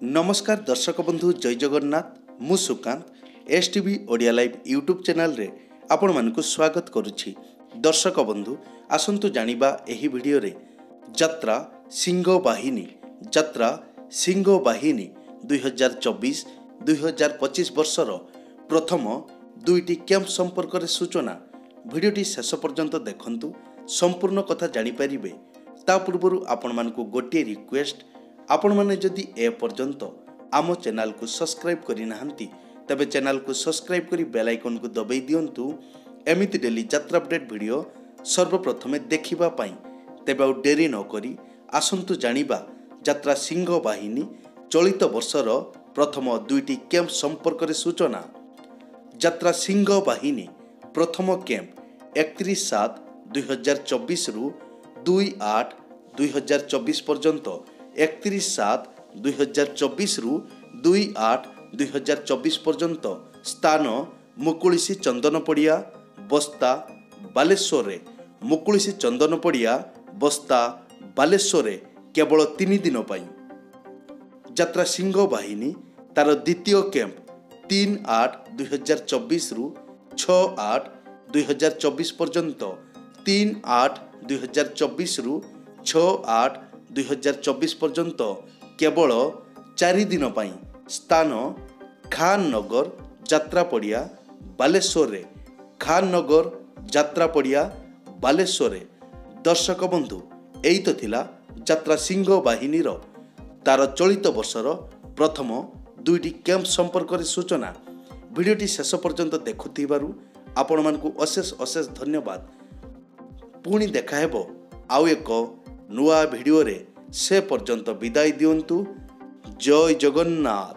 नमस्कार दर्शक बंधु जय जगन्नाथ मु Sukant STV Odia live YouTube channel रे आपण मानकु स्वागत करुछि। दर्शक बंधु आसंतु जानिबा एही वीडियो रे यात्रा सिंह बाहिनी 2024-2025 वर्षर प्रथम दुईटी कैंप संपर्क रे सूचना वीडियोटी शेष पर्यंत देखंतु संपूर्ण कथा जानि परिबे। ता पूर्वरु आपण मानकु गोटे रिक्वेस्ट, आपण माने जदि ए पर्यंत आम चैनल को सब्सक्राइब करि नाहंती तबे चैनल को सब्सक्राइब करी बेल आइकन को दबाई दियंतु एमिति डेली यात्रा अपडेट वीडियो सर्वप्रथमे देखिबा पई। तेबे आ डेरी न करी आसंतु जानिबा यात्रा सिंह बाहिनी चलित वर्षर प्रथम दुईटी कैंप संपर्क रे सूचना। यात्रा सिंह बाहिनी प्रथम कैंप 31/7/2024 रु 2/8/2024 पर्यंत 31/7/2024 रु 2/8/2024 पर्यंत स्थान मुकुलिसी चंदनपड़िया बस्ता बालेश्वर। मुकुलिसी चंदनपड़िया बस्ता बालेश्वर केवल 3 दिन पाई। यात्रा सिंह बाहिनी तार द्वितीय कैंप 3/8/2024 रु 6/8/2024 पर्यंत 3/8/2024 रु 6/8/2024 पर्यंत केवल 4 दिन पाई। स्थान खान नगर यात्रा पड़िया बालेश्वर। खान नगर यात्रा पड़िया बालेश्वर। दर्शक बंधु एई तो थिला यात्रा सिंह बाहिनी तार चलित वर्षर प्रथम दुईटी कैंप संपर्क रे सूचना। वीडियोटी शेष पर्यंत देखुथिबारु आपण मानकु अशेष अशेष धन्यवाद। पुणी देखा हेबो आउ एक नुआ वीडियो रे। से पर्यंत विदाय दियंतु। जय जगन्नाथ।